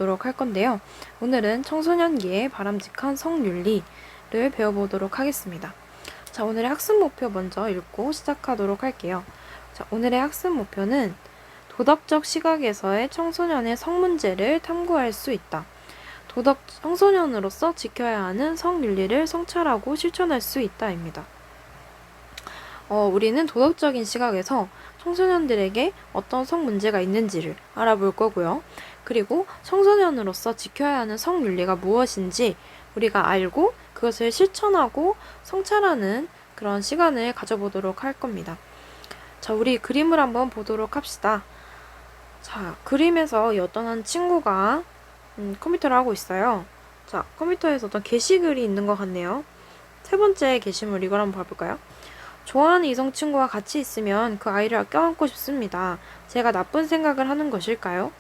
보도록 할 건데요. 오늘은 청소년기의 바람직한 성윤리를 배워보도록 하겠습니다. 자, 오늘의 학습 목표 먼저 읽고 시작하도록 할게요. 자, 오늘의 학습 목표는 도덕적 시각에서의 청소년의 성문제를 탐구할 수 있다. 청소년으로서 지켜야 하는 성윤리를 성찰하고 실천할 수 있다입니다. 우리는 도덕적인 시각에서 청소년들에게 어떤 성 문제가 있는지를 알아볼 거고요. 그리고 청소년으로서 지켜야 하는 성윤리가 무엇인지 우리가 알고 그것을 실천하고 성찰하는 그런 시간을 가져보도록 할 겁니다. 자, 우리 그림을 한번 보도록 합시다. 자, 그림에서 어떤 한 친구가 컴퓨터를 하고 있어요. 자, 컴퓨터에서 어떤 게시글이 있는 것 같네요. 세 번째 게시물 이걸 한번 봐볼까요? 좋아하는 이성 친구와 같이 있으면 그 아이를 껴안고 싶습니다. 제가 나쁜 생각을 하는 것일까요?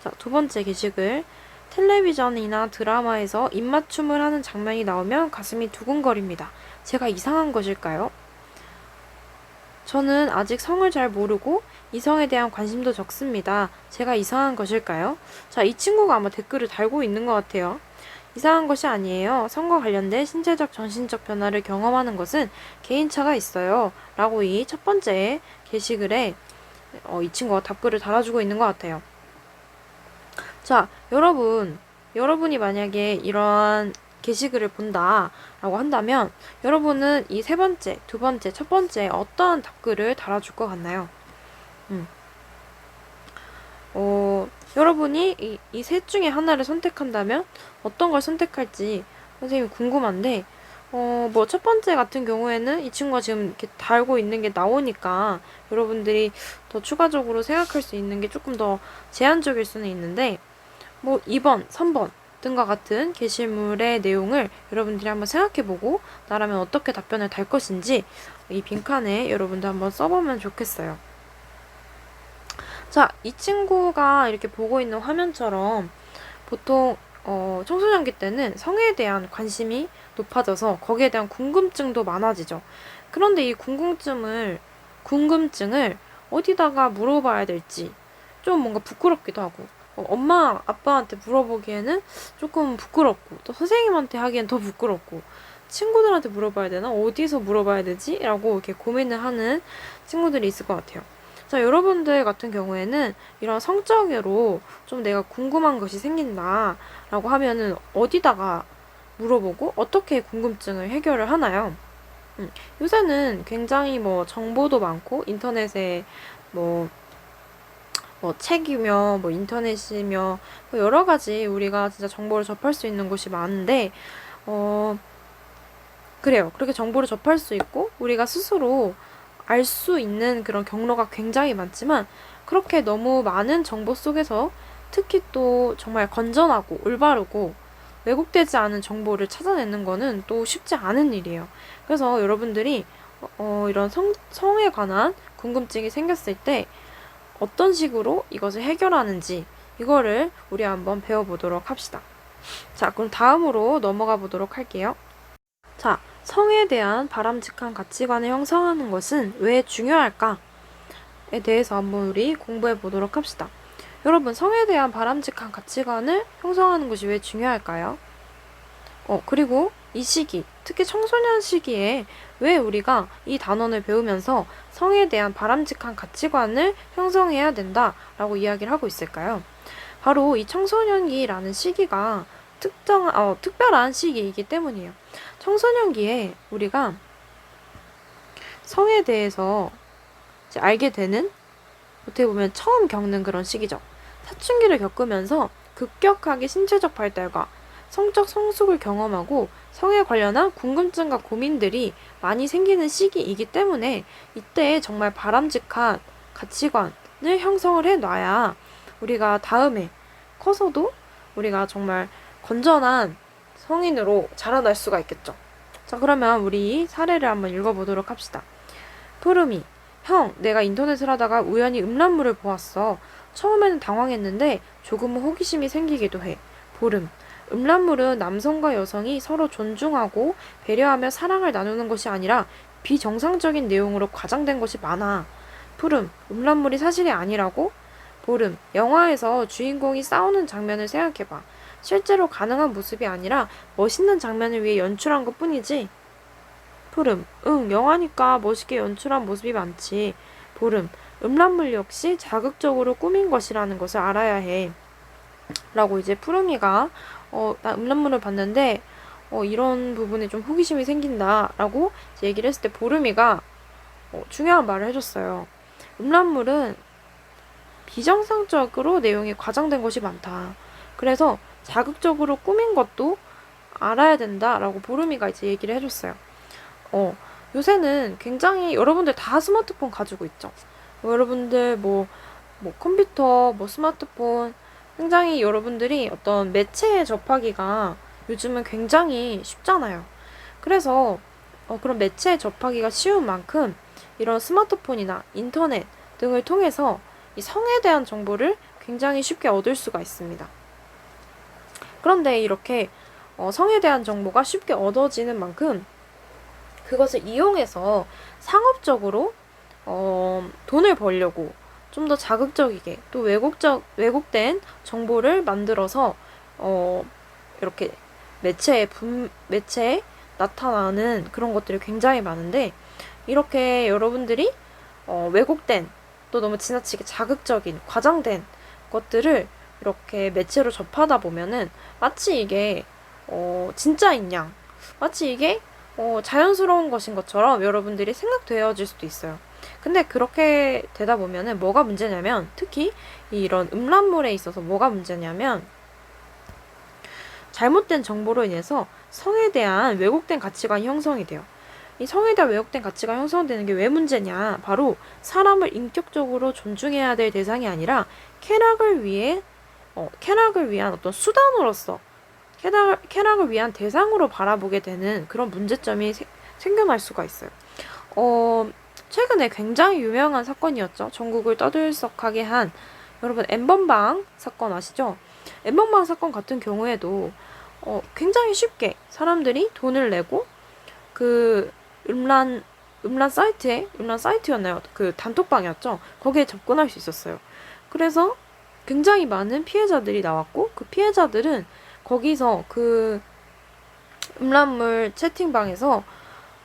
자, 두 번째 게시글. 텔레비전이나 드라마에서 입맞춤을 하는 장면이 나오면 가슴이 두근거립니다. 제가 이상한 것일까요? 저는 아직 성을 잘 모르고 이성에 대한 관심도 적습니다. 제가 이상한 것일까요? 자, 이 친구가 아마 댓글을 달고 있는 것 같아요. 이상한 것이 아니에요. 성과 관련된 신체적, 정신적 변화를 경험하는 것은 개인차가 있어요. 라고 이 첫 번째 게시글에 이 친구가 답글을 달아주고 있는 것 같아요. 자, 여러분이 만약에 이러한 게시글을 본다라고 한다면 여러분은 이 세 번째, 두 번째, 첫 번째 어떠한 답글을 달아줄 것 같나요? 여러분이 이 셋 중에 하나를 선택한다면 어떤 걸 선택할지 선생님이 궁금한데, 뭐 첫 번째 같은 경우에는 이 친구가 지금 이렇게 달고 있는 게 나오니까 여러분들이 더 추가적으로 생각할 수 있는 게 조금 더 제한적일 수는 있는데, 뭐 2번, 3번 등과 같은 게시물의 내용을 여러분들이 한번 생각해보고 나라면 어떻게 답변을 달 것인지 이 빈칸에 여러분들 한번 써보면 좋겠어요. 자, 이 친구가 이렇게 보고 있는 화면처럼 보통 청소년기 때는 성에 대한 관심이 높아져서 거기에 대한 궁금증도 많아지죠. 그런데 이 궁금증을 어디다가 물어봐야 될지 좀 뭔가 부끄럽기도 하고, 엄마, 아빠한테 물어보기에는 조금 부끄럽고, 또 선생님한테 하기엔 더 부끄럽고, 친구들한테 물어봐야 되나? 어디서 물어봐야 되지? 라고 이렇게 고민을 하는 친구들이 있을 것 같아요. 자, 여러분들 같은 경우에는 이런 성적으로 좀 내가 궁금한 것이 생긴다라고 하면은 어디다가 물어보고 어떻게 궁금증을 해결을 하나요? 요새는 굉장히 뭐 정보도 많고 인터넷에 뭐 책이며 뭐 인터넷이며 뭐 여러 가지 우리가 진짜 정보를 접할 수 있는 곳이 많은데 그래요. 그렇게 정보를 접할 수 있고 우리가 스스로 알 수 있는 그런 경로가 굉장히 많지만 그렇게 너무 많은 정보 속에서 특히 또 정말 건전하고 올바르고 왜곡되지 않은 정보를 찾아내는 거는 또 쉽지 않은 일이에요. 그래서 여러분들이 이런 성에 관한 궁금증이 생겼을 때 어떤 식으로 이것을 해결하는지 이거를 우리 한번 배워보도록 합시다. 자, 그럼 다음으로 넘어가 보도록 할게요. 자, 성에 대한 바람직한 가치관을 형성하는 것은 왜 중요할까에 대해서 한번 우리 공부해 보도록 합시다. 여러분, 성에 대한 바람직한 가치관을 형성하는 것이 왜 중요할까요? 그리고 이 시기, 특히 청소년 시기에 왜 우리가 이 단원을 배우면서 성에 대한 바람직한 가치관을 형성해야 된다라고 이야기를 하고 있을까요? 바로 이 청소년기라는 시기가 특별한 시기이기 때문이에요. 청소년기에 우리가 성에 대해서 이제 알게 되는, 어떻게 보면 처음 겪는 그런 시기죠. 사춘기를 겪으면서 급격하게 신체적 발달과 성적 성숙을 경험하고 성에 관련한 궁금증과 고민들이 많이 생기는 시기이기 때문에 이때 정말 바람직한 가치관을 형성을 해놔야 우리가 다음에 커서도 우리가 정말 건전한 성인으로 자라날 수가 있겠죠. 자, 그러면 우리 사례를 한번 읽어보도록 합시다. 푸름이, 형, 내가 인터넷을 하다가 우연히 음란물을 보았어. 처음에는 당황했는데 조금은 호기심이 생기기도 해. 보름, 음란물은 남성과 여성이 서로 존중하고 배려하며 사랑을 나누는 것이 아니라 비정상적인 내용으로 과장된 것이 많아. 푸름, 음란물이 사실이 아니라고? 보름, 영화에서 주인공이 싸우는 장면을 생각해봐. 실제로 가능한 모습이 아니라 멋있는 장면을 위해 연출한 것 뿐이지. 푸름, 응, 영화니까 멋있게 연출한 모습이 많지. 보름, 음란물 역시 자극적으로 꾸민 것이라는 것을 알아야 해. 라고 이제 푸름이가, 나 음란물을 봤는데, 이런 부분에 좀 호기심이 생긴다. 라고 얘기를 했을 때 보름이가 중요한 말을 해줬어요. 음란물은 비정상적으로 내용이 과장된 것이 많다. 그래서 자극적으로 꾸민 것도 알아야 된다라고 보름이가 이제 얘기를 해줬어요. 요새는 굉장히 여러분들 다 스마트폰 가지고 있죠. 여러분들 뭐 컴퓨터, 뭐 스마트폰 굉장히 여러분들이 어떤 매체에 접하기가 요즘은 굉장히 쉽잖아요. 그래서 그런 매체에 접하기가 쉬운 만큼 이런 스마트폰이나 인터넷 등을 통해서 이 성에 대한 정보를 굉장히 쉽게 얻을 수가 있습니다. 그런데 이렇게 성에 대한 정보가 쉽게 얻어지는 만큼 그것을 이용해서 상업적으로 돈을 벌려고 좀 더 자극적이게 또 왜곡된 정보를 만들어서 이렇게 매체에 나타나는 그런 것들이 굉장히 많은데 이렇게 여러분들이 왜곡된 또 너무 지나치게 자극적인 과장된 것들을 이렇게 매체로 접하다 보면은 마치 이게 진짜인 양 마치 이게 자연스러운 것인 것처럼 여러분들이 생각되어질 수도 있어요. 근데 그렇게 되다 보면은 뭐가 문제냐면 특히 이런 음란물에 있어서 뭐가 문제냐면 잘못된 정보로 인해서 성에 대한 왜곡된 가치관이 형성이 돼요. 이 성에 대한 왜곡된 가치가 형성되는 게 왜 문제냐? 바로 사람을 인격적으로 존중해야 될 대상이 아니라 쾌락을 위한 어떤 수단으로서 쾌락을 위한 대상으로 바라보게 되는 그런 문제점이 생겨날 수가 있어요. 최근에 굉장히 유명한 사건이었죠. 전국을 떠들썩하게 한 여러분 엠번방 사건 아시죠? 엠번방 사건 같은 경우에도 굉장히 쉽게 사람들이 돈을 내고 그 음란 사이트였나요? 그 단톡방이었죠. 거기에 접근할 수 있었어요. 그래서 굉장히 많은 피해자들이 나왔고 그 피해자들은 거기서 그 음란물 채팅방에서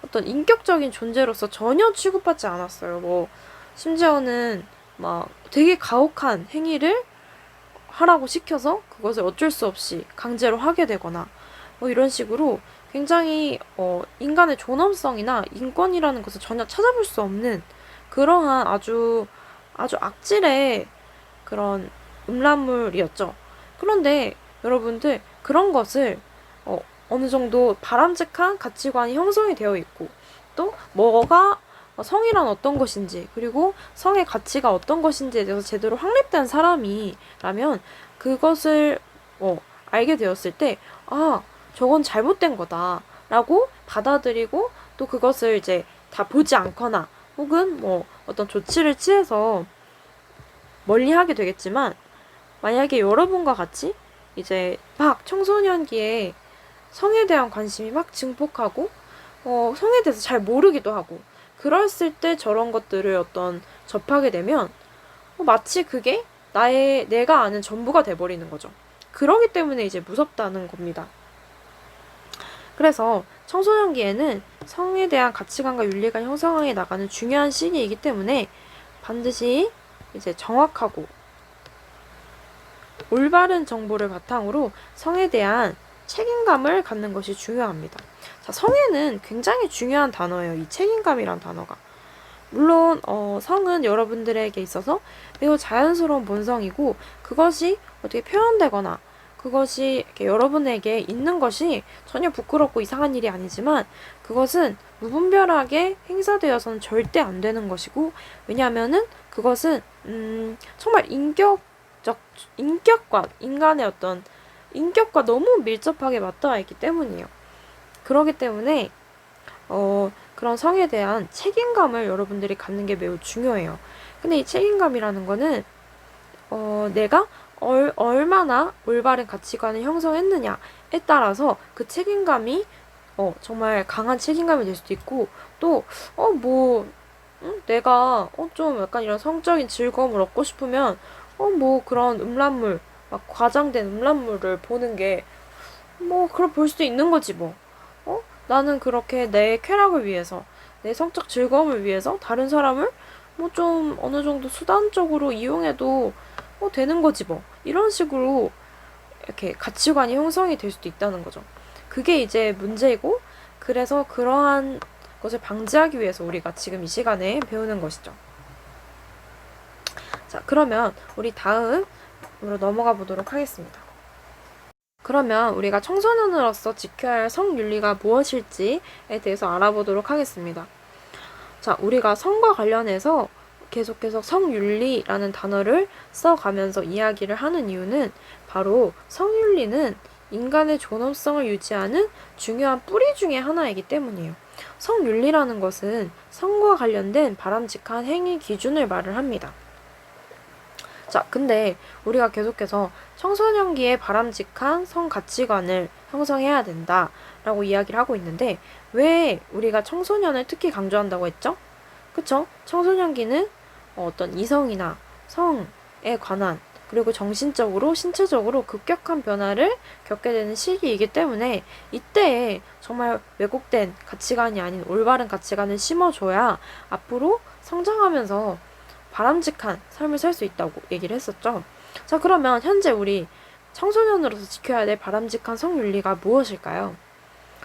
어떤 인격적인 존재로서 전혀 취급받지 않았어요. 뭐 심지어는 막 되게 가혹한 행위를 하라고 시켜서 그것을 어쩔 수 없이 강제로 하게 되거나 뭐 이런 식으로 굉장히 인간의 존엄성이나 인권이라는 것을 전혀 찾아볼 수 없는 그러한 아주 악질의 그런 음란물이었죠. 그런데 여러분들 그런 것을 어느 정도 바람직한 가치관이 형성이 되어 있고 또 뭐가 성이란 어떤 것인지 그리고 성의 가치가 어떤 것인지에 대해서 제대로 확립된 사람이라면 그것을 알게 되었을 때 저건 잘못된 거다라고 받아들이고 또 그것을 이제 다 보지 않거나 혹은 뭐 어떤 조치를 취해서 멀리하게 되겠지만 만약에 여러분과 같이 이제 막 청소년기에 성에 대한 관심이 막 증폭하고 성에 대해서 잘 모르기도 하고 그랬을 때 저런 것들을 접하게 되면 마치 그게 내가 아는 전부가 돼버리는 거죠. 그러기 때문에 이제 무섭다는 겁니다. 그래서 청소년기에는 성에 대한 가치관과 윤리가 형성해 나가는 중요한 시기이기 때문에 반드시 이제 정확하고 올바른 정보를 바탕으로 성에 대한 책임감을 갖는 것이 중요합니다. 자, 성에는 굉장히 중요한 단어예요. 이 책임감이란 단어가. 물론 성은 여러분들에게 있어서 매우 자연스러운 본성이고 그것이 어떻게 표현되거나 그것이 이렇게 여러분에게 있는 것이 전혀 부끄럽고 이상한 일이 아니지만 그것은 무분별하게 행사되어서는 절대 안 되는 것이고 왜냐하면은 그것은 정말 인간의 어떤 인격과 너무 밀접하게 맞닿아 있기 때문이에요. 그렇기 때문에 그런 성에 대한 책임감을 여러분들이 갖는 게 매우 중요해요. 근데 이 책임감이라는 거는 내가 얼마나 올바른 가치관을 형성했느냐에 따라서 그 책임감이 정말 강한 책임감이 될 수도 있고 또 내가 좀 약간 이런 성적인 즐거움을 얻고 싶으면 뭐 그런 음란물, 막 과장된 음란물을 보는 게 뭐 그럼 볼 수도 있는 거지 뭐. 나는 그렇게 내 쾌락을 위해서, 내 성적 즐거움을 위해서 다른 사람을 뭐 좀 어느 정도 수단적으로 이용해도 되는 거지 뭐. 이런 식으로 이렇게 가치관이 형성이 될 수도 있다는 거죠. 그게 이제 문제이고, 그래서 그러한 것을 방지하기 위해서 우리가 지금 이 시간에 배우는 것이죠. 자, 그러면 우리 다음으로 넘어가 보도록 하겠습니다. 그러면 우리가 청소년으로서 지켜야 할 성윤리가 무엇일지에 대해서 알아보도록 하겠습니다. 자, 우리가 성과 관련해서 계속해서 성윤리라는 단어를 써가면서 이야기를 하는 이유는 바로 성윤리는 인간의 존엄성을 유지하는 중요한 뿌리 중에 하나이기 때문이에요. 성윤리라는 것은 성과 관련된 바람직한 행위 기준을 말을 합니다. 자, 근데 우리가 계속해서 청소년기에 바람직한 성 가치관을 형성해야 된다라고 이야기를 하고 있는데, 왜 우리가 청소년을 특히 강조한다고 했죠? 그쵸? 청소년기는 어떤 이성이나 성에 관한, 그리고 정신적으로, 신체적으로 급격한 변화를 겪게 되는 시기이기 때문에 이때에 정말 왜곡된 가치관이 아닌 올바른 가치관을 심어줘야 앞으로 성장하면서 바람직한 삶을 살 수 있다고 얘기를 했었죠. 자, 그러면 현재 우리 청소년으로서 지켜야 될 바람직한 성윤리가 무엇일까요?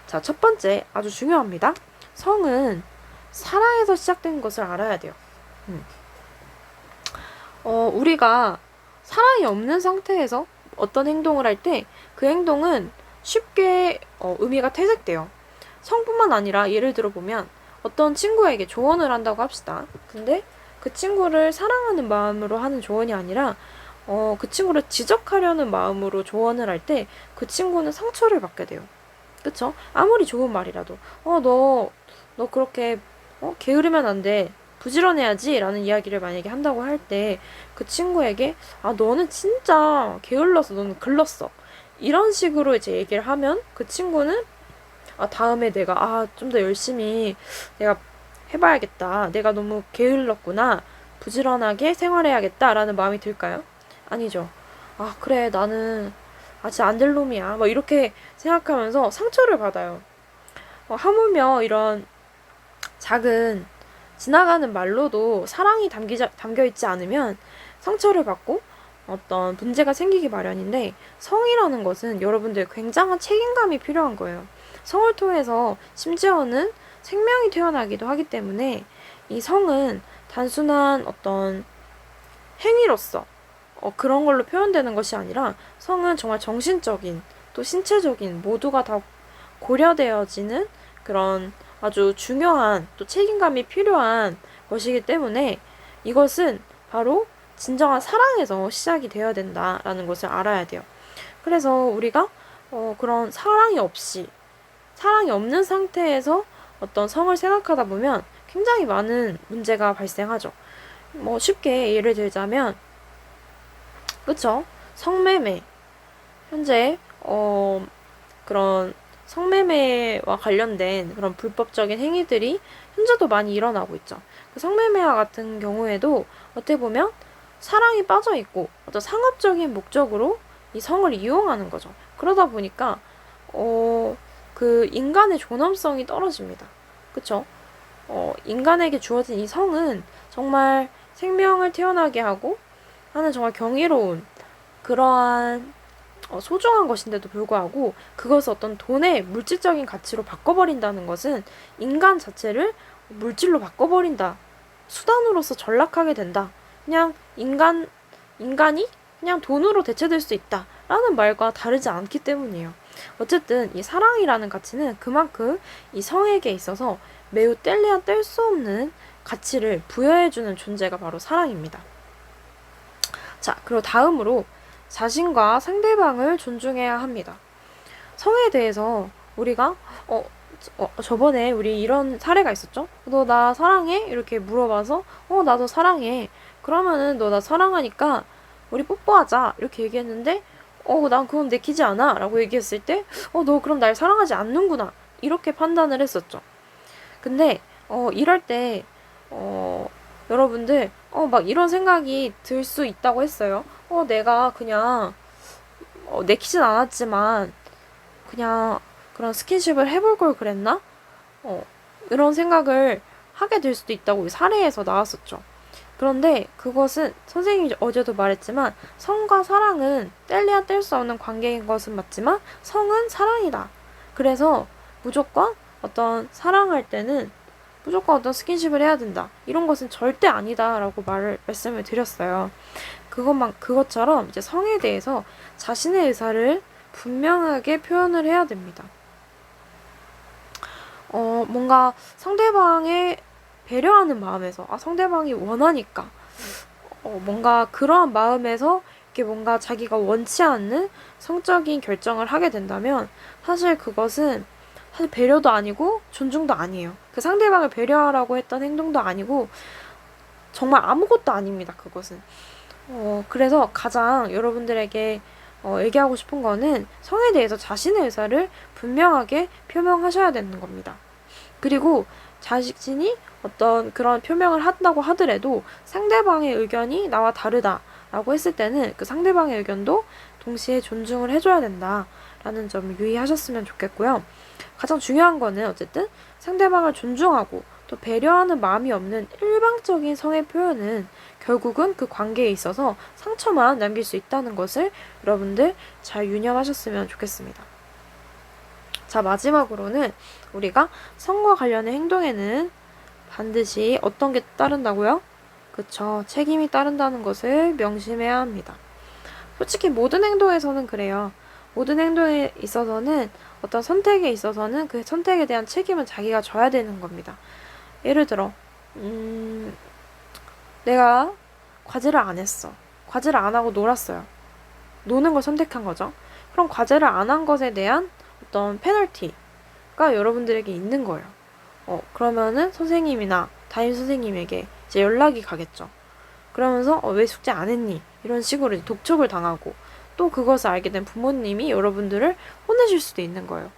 자, 첫 번째, 아주 중요합니다. 성은 사랑에서 시작된 것을 알아야 돼요. 우리가 사랑이 없는 상태에서 어떤 행동을 할 때 그 행동은 쉽게 의미가 퇴색돼요. 성뿐만 아니라 예를 들어 보면 어떤 친구에게 조언을 한다고 합시다. 근데 그 친구를 사랑하는 마음으로 하는 조언이 아니라 그 친구를 지적하려는 마음으로 조언을 할 때 그 친구는 상처를 받게 돼요. 그쵸? 아무리 좋은 말이라도 너 그렇게 게으르면 안 돼. 부지런해야지 라는 이야기를 만약에 한다고 할 때 그 친구에게 너는 진짜 게을러서 너는 글렀어. 이런 식으로 이제 얘기를 하면 그 친구는 다음에 내가 좀 더 열심히 내가 해봐야겠다. 내가 너무 게을렀구나. 부지런하게 생활해야겠다라는 마음이 들까요? 아니죠. 그래, 나는 아직 안 될 놈이야. 뭐 이렇게 생각하면서 상처를 받아요. 하물며 이런 작은 지나가는 말로도 사랑이 담겨있지 않으면 상처를 받고 어떤 문제가 생기기 마련인데, 성이라는 것은 여러분들 굉장한 책임감이 필요한 거예요. 성을 통해서 심지어는 생명이 태어나기도 하기 때문에 이 성은 단순한 어떤 행위로서 그런 걸로 표현되는 것이 아니라, 성은 정말 정신적인 또 신체적인 모두가 다 고려되어지는 그런 아주 중요한 또 책임감이 필요한 것이기 때문에 이것은 바로 진정한 사랑에서 시작이 되어야 된다라는 것을 알아야 돼요. 그래서 우리가 그런 사랑이 없는 상태에서 어떤 성을 생각하다 보면 굉장히 많은 문제가 발생하죠. 뭐 쉽게 예를 들자면, 그쵸? 성매매. 현재 그런 성매매와 관련된 그런 불법적인 행위들이 현재도 많이 일어나고 있죠. 그 성매매와 같은 경우에도 어떻게 보면 사랑이 빠져 있고 어떤 상업적인 목적으로 이 성을 이용하는 거죠. 그러다 보니까 그 인간의 존엄성이 떨어집니다. 그쵸? 인간에게 주어진 이 성은 정말 생명을 태어나게 하고 하는 정말 경이로운 그러한 소중한 것인데도 불구하고 그것을 어떤 돈의 물질적인 가치로 바꿔버린다는 것은 인간 자체를 물질로 바꿔버린다. 수단으로서 전락하게 된다. 그냥 인간이 그냥 돈으로 대체될 수 있다. 라는 말과 다르지 않기 때문이에요. 어쨌든 이 사랑이라는 가치는 그만큼 이 성에게 있어서 매우 뗄래야 뗄 수 없는 가치를 부여해주는 존재가 바로 사랑입니다. 자, 그리고 다음으로 자신과 상대방을 존중해야 합니다. 성에 대해서 우리가 저번에 우리 이런 사례가 있었죠? 너 나 사랑해? 이렇게 물어봐서 나도 사랑해. 그러면은 너 나 사랑하니까 우리 뽀뽀하자. 이렇게 얘기했는데 난 그건 내키지 않아. 라고 얘기했을 때 너 그럼 날 사랑하지 않는구나. 이렇게 판단을 했었죠. 근데 이럴 때 여러분들, 막 이런 생각이 들 수 있다고 했어요. 내가 그냥, 내키진 않았지만, 그냥 그런 스킨십을 해볼 걸 그랬나? 이런 생각을 하게 될 수도 있다고 사례에서 나왔었죠. 그런데 그것은 선생님이 어제도 말했지만 성과 사랑은 뗄래야 뗄 수 없는 관계인 것은 맞지만 성은 사랑이다. 그래서 무조건 어떤 사랑할 때는 무조건 어떤 스킨십을 해야 된다. 이런 것은 절대 아니다라고 말씀을 드렸어요. 그것처럼 이제 성에 대해서 자신의 의사를 분명하게 표현을 해야 됩니다. 뭔가 상대방의 배려하는 마음에서, 상대방이 원하니까, 뭔가 그러한 마음에서 이렇게 뭔가 자기가 원치 않는 성적인 결정을 하게 된다면 사실 그것은 사실 배려도 아니고 존중도 아니에요. 그 상대방을 배려하라고 했던 행동도 아니고 정말 아무것도 아닙니다. 그것은. 그래서 가장 여러분들에게 얘기하고 싶은 거는 성에 대해서 자신의 의사를 분명하게 표명하셔야 되는 겁니다. 그리고 자신이 어떤 그런 표명을 한다고 하더라도 상대방의 의견이 나와 다르다라고 했을 때는 그 상대방의 의견도 동시에 존중을 해줘야 된다라는 점을 유의하셨으면 좋겠고요. 가장 중요한 거는 어쨌든 상대방을 존중하고 또 배려하는 마음이 없는 일방적인 성의 표현은 결국은 그 관계에 있어서 상처만 남길 수 있다는 것을 여러분들 잘 유념하셨으면 좋겠습니다. 자, 마지막으로는 우리가 성과 관련의 행동에는 반드시 어떤 게 따른다고요? 그쵸. 책임이 따른다는 것을 명심해야 합니다. 솔직히 모든 행동에서는 그래요. 모든 행동에 있어서는 어떤 선택에 있어서는 그 선택에 대한 책임은 자기가 져야 되는 겁니다. 예를 들어, 내가 과제를 안 했어. 과제를 안 하고 놀았어요. 노는 걸 선택한 거죠. 그럼 과제를 안 한 것에 대한 어떤 페널티가 여러분들에게 있는 거예요. 그러면은 선생님이나 담임 선생님에게 이제 연락이 가겠죠. 그러면서 왜 숙제 안 했니? 이런 식으로 독촉을 당하고 또 그것을 알게 된 부모님이 여러분들을 혼내실 수도 있는 거예요.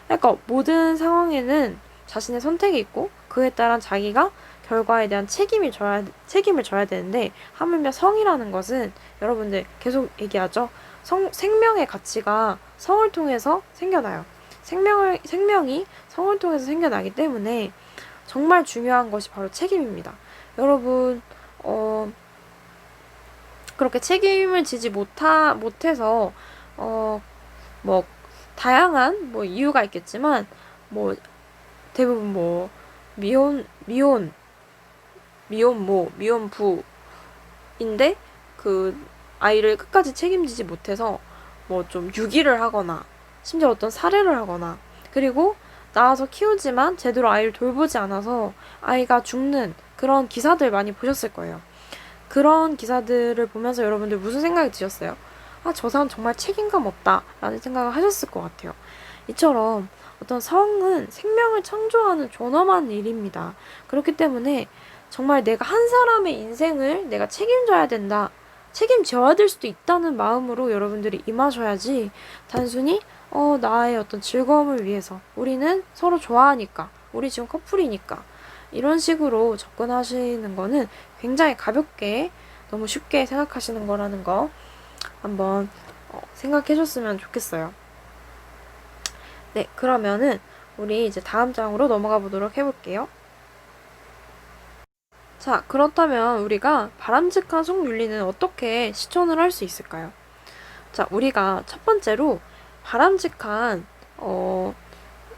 그러니까 모든 상황에는 자신의 선택이 있고 그에 따른 자기가 결과에 대한 책임을 져야 되는데 하물며 성이라는 것은 여러분들 계속 얘기하죠. 생명의 가치가 성을 통해서 생겨나요. 생명이 성을 통해서 생겨나기 때문에 정말 중요한 것이 바로 책임입니다. 여러분, 그렇게 책임을 지지 못해서, 뭐, 다양한 이유가 있겠지만, 대부분 미혼모, 미혼부인데, 그 아이를 끝까지 책임지지 못해서, 좀 유기를 하거나, 심지어 어떤 살해를 하거나, 그리고 낳아서 키우지만 제대로 아이를 돌보지 않아서 아이가 죽는 그런 기사들 많이 보셨을 거예요. 그런 기사들을 보면서 여러분들 무슨 생각이 드셨어요? 저 사람 정말 책임감 없다 라는 생각을 하셨을 것 같아요. 이처럼 어떤 성은 생명을 창조하는 존엄한 일입니다. 그렇기 때문에 정말 내가 한 사람의 인생을 내가 책임져야 된다, 책임져야 될 수도 있다는 마음으로 여러분들이 임하셔야지 단순히 나의 어떤 즐거움을 위해서 우리는 서로 좋아하니까 우리 지금 커플이니까 이런 식으로 접근하시는 거는 굉장히 가볍게 너무 쉽게 생각하시는 거라는 거 한번 생각해 줬으면 좋겠어요. 네, 그러면은 우리 이제 다음 장으로 넘어가 보도록 해볼게요. 자, 그렇다면 우리가 바람직한 성윤리는 어떻게 실천을 할 수 있을까요? 자, 우리가 첫 번째로 바람직한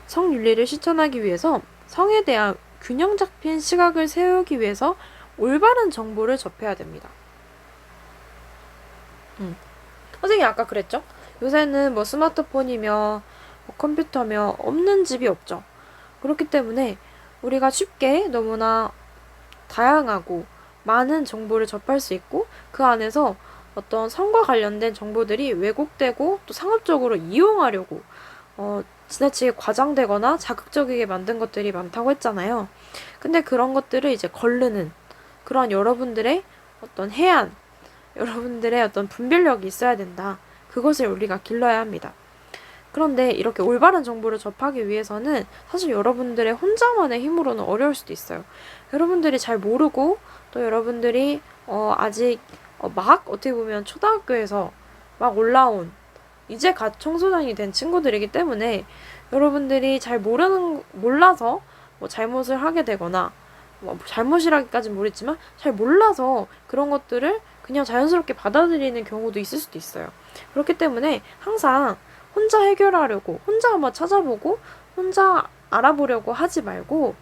성윤리를 실천하기 위해서 성에 대한 균형 잡힌 시각을 세우기 위해서 올바른 정보를 접해야 됩니다. 선생님이 아까 그랬죠? 요새는 스마트폰이며 컴퓨터며 없는 집이 없죠. 그렇기 때문에 우리가 쉽게 너무나 다양하고 많은 정보를 접할 수 있고 그 안에서 어떤 성과 관련된 정보들이 왜곡되고 또 상업적으로 이용하려고 지나치게 과장되거나 자극적이게 만든 것들이 많다고 했잖아요. 근데 그런 것들을 이제 거르는 그런 여러분들의 어떤 해안, 여러분들의 어떤 분별력이 있어야 된다. 그것을 우리가 길러야 합니다. 그런데 이렇게 올바른 정보를 접하기 위해서는 사실 여러분들의 혼자만의 힘으로는 어려울 수도 있어요. 여러분들이 잘 모르고 또 여러분들이 아직 막 어떻게 보면 초등학교에서 막 올라온 이제 갓 청소년이 된 친구들이기 때문에 여러분들이 잘 몰라서 뭐 잘못을 하게 되거나 뭐 잘못이라기까지는 모르겠지만 잘 몰라서 그런 것들을 그냥 자연스럽게 받아들이는 경우도 있을 수도 있어요. 그렇기 때문에 항상 혼자 해결하려고 혼자 한번 찾아보고 혼자 알아보려고 하지 말고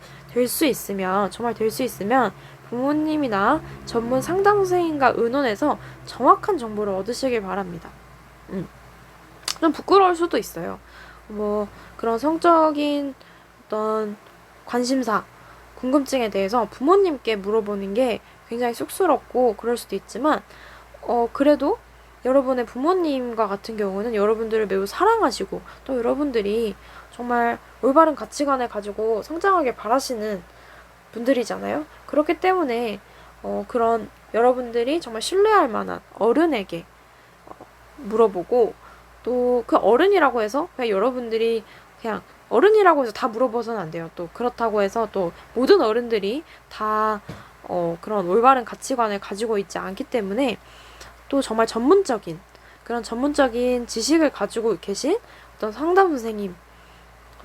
정말 될 수 있으면 부모님이나 전문 상담 선생님과 의논해서 정확한 정보를 얻으시길 바랍니다. 좀 부끄러울 수도 있어요. 뭐 그런 성적인 어떤 관심사, 궁금증에 대해서 부모님께 물어보는 게 굉장히 쑥스럽고 그럴 수도 있지만 그래도 여러분의 부모님과 같은 경우는 여러분들을 매우 사랑하시고 또 여러분들이 정말 올바른 가치관을 가지고 성장하길 바라시는 분들이잖아요. 그렇기 때문에 그런 여러분들이 정말 신뢰할 만한 어른에게 물어보고 또 그 어른이라고 해서 그냥 여러분들이 그냥 어른이라고 해서 다 물어봐서는 안 돼요. 또 그렇다고 해서 또 모든 어른들이 다 그런 올바른 가치관을 가지고 있지 않기 때문에 또 정말 그런 전문적인 지식을 가지고 계신 어떤 상담 선생님,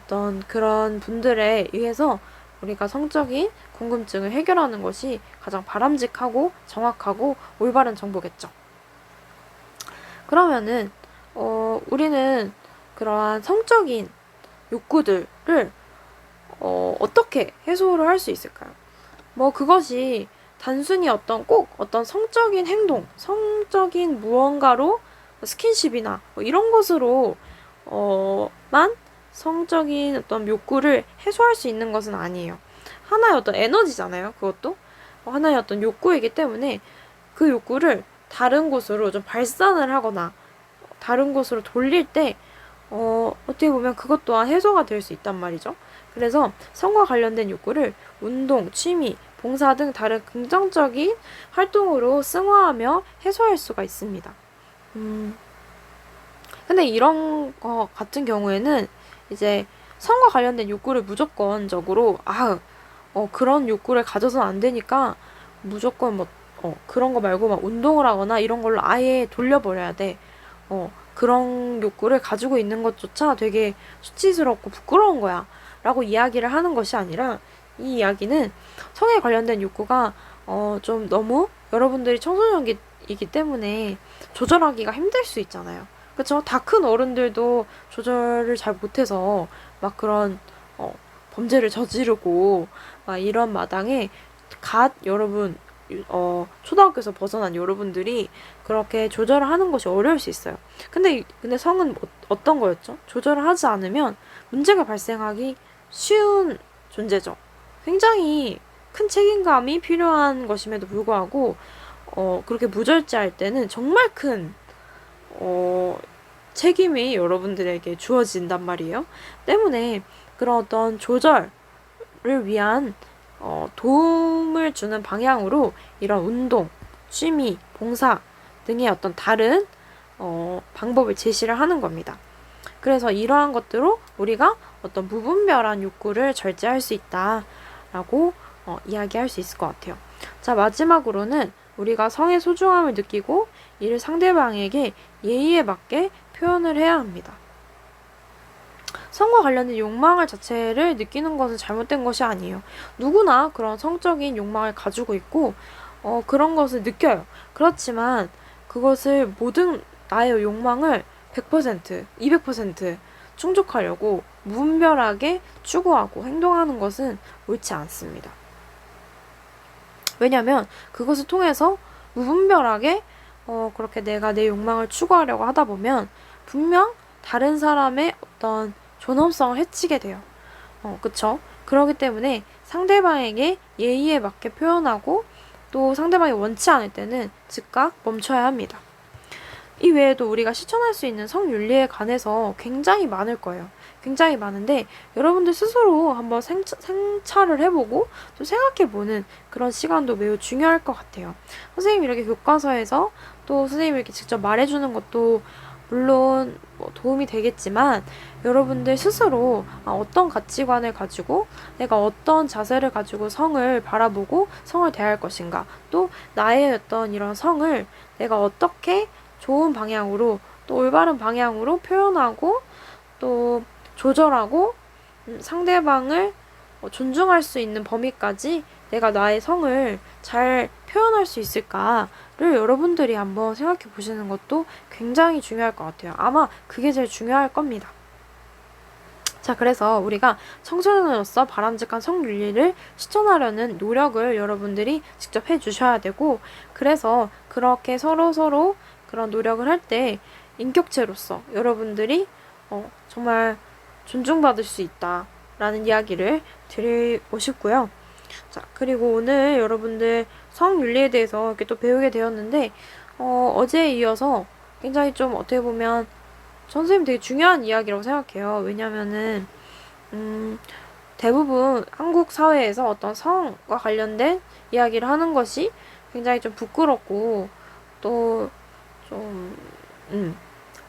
어떤 그런 분들에 의해서 우리가 성적인 궁금증을 해결하는 것이 가장 바람직하고 정확하고 올바른 정보겠죠. 그러면은 우리는 그러한 성적인 욕구들을 어떻게 해소를 할 수 있을까요? 뭐 그것이 단순히 꼭 어떤 성적인 행동, 성적인 무언가로 스킨십이나 뭐 이런 것으로 만 성적인 어떤 욕구를 해소할 수 있는 것은 아니에요. 하나의 어떤 에너지잖아요. 그것도 하나의 어떤 욕구이기 때문에 그 욕구를 다른 곳으로 좀 발산을 하거나 다른 곳으로 돌릴 때 어떻게 보면 그것 또한 해소가 될 수 있단 말이죠. 그래서 성과 관련된 욕구를 운동, 취미, 봉사 등 다른 긍정적인 활동으로 승화하며 해소할 수가 있습니다. 근데 이런 거 같은 경우에는 이제 성과 관련된 욕구를 무조건적으로 그런 욕구를 가져서는 안 되니까 무조건 뭐 그런 거 말고 막 운동을 하거나 이런 걸로 아예 돌려버려야 돼. 그런 욕구를 가지고 있는 것조차 되게 수치스럽고 부끄러운 거야. 라고 이야기를 하는 것이 아니라 이 이야기는 성에 관련된 욕구가 좀 너무 여러분들이 청소년기이기 때문에 조절하기가 힘들 수 있잖아요. 그쵸? 다 큰 어른들도 조절을 잘 못해서 막 그런 범죄를 저지르고 막 이런 마당에 여러분 초등학교에서 벗어난 여러분들이 그렇게 조절을 하는 것이 어려울 수 있어요. 근데 성은 어떤 거였죠? 조절을 하지 않으면 문제가 발생하기 쉬운 존재죠. 굉장히 큰 책임감이 필요한 것임에도 불구하고 그렇게 무절제할 때는 정말 큰 책임이 여러분들에게 주어진단 말이에요. 때문에 그런 어떤 조절을 위한 도움을 주는 방향으로 이런 운동, 취미, 봉사 등의 어떤 다른 방법을 제시를 하는 겁니다. 그래서 이러한 것들로 우리가 어떤 무분별한 욕구를 절제할 수 있다라고 이야기할 수 있을 것 같아요. 자, 마지막으로는 우리가 성의 소중함을 느끼고 이를 상대방에게 예의에 맞게 표현을 해야 합니다. 성과 관련된 욕망을 자체를 느끼는 것은 잘못된 것이 아니에요. 누구나 그런 성적인 욕망을 가지고 있고 그런 것을 느껴요. 그렇지만 그것을 모든 나의 욕망을 100%, 200% 충족하려고 무분별하게 추구하고 행동하는 것은 옳지 않습니다. 왜냐면 그것을 통해서 무분별하게 그렇게 내가 내 욕망을 추구하려고 하다 보면 분명 다른 사람의 어떤 존엄성을 해치게 돼요. 그쵸? 그렇기 때문에 상대방에게 예의에 맞게 표현하고 또 상대방이 원치 않을 때는 즉각 멈춰야 합니다. 이 외에도 우리가 실천할 수 있는 성윤리에 관해서 굉장히 많을 거예요. 굉장히 많은데 여러분들 스스로 한번 생찰을 해보고 또 생각해보는 그런 시간도 매우 중요할 것 같아요. 선생님이 이렇게 교과서에서 또 선생님이 이렇게 직접 말해주는 것도 물론 뭐 도움이 되겠지만 여러분들 스스로 어떤 가치관을 가지고 내가 어떤 자세를 가지고 성을 바라보고 성을 대할 것인가, 또 나의 어떤 이런 성을 내가 어떻게 좋은 방향으로 또 올바른 방향으로 표현하고 또 조절하고 상대방을 존중할 수 있는 범위까지 내가 나의 성을 잘 표현할 수 있을까를 여러분들이 한번 생각해 보시는 것도 굉장히 중요할 것 같아요. 아마 그게 제일 중요할 겁니다. 자, 그래서 우리가 청소년으로서 바람직한 성윤리를 실천하려는 노력을 여러분들이 직접 해주셔야 되고, 그래서 그렇게 서로 그런 노력을 할 때 인격체로서 여러분들이 정말 존중받을 수 있다라는 이야기를 드리고 싶고요. 자, 그리고 오늘 여러분들 성윤리에 대해서 이렇게 또 배우게 되었는데, 어제에 이어서 굉장히 좀 어떻게 보면 선생님 되게 중요한 이야기라고 생각해요. 왜냐면은, 대부분 한국 사회에서 어떤 성과 관련된 이야기를 하는 것이 굉장히 좀 부끄럽고, 또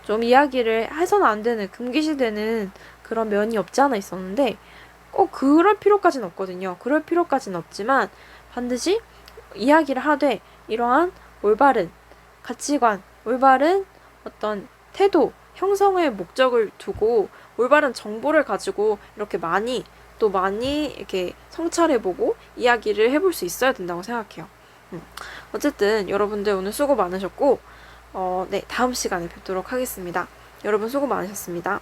좀 이야기를 해서는 안 되는, 금기시되는 그런 면이 없지 않아 있었는데, 꼭 그럴 필요까지는 없거든요. 그럴 필요까지는 없지만 반드시 이야기를 하되 이러한 올바른 가치관, 올바른 어떤 태도, 형성의 목적을 두고 올바른 정보를 가지고 이렇게 많이 이렇게 성찰해보고 이야기를 해볼 수 있어야 된다고 생각해요. 어쨌든 여러분들 오늘 수고 많으셨고, 네, 다음 시간에 뵙도록 하겠습니다. 여러분 수고 많으셨습니다.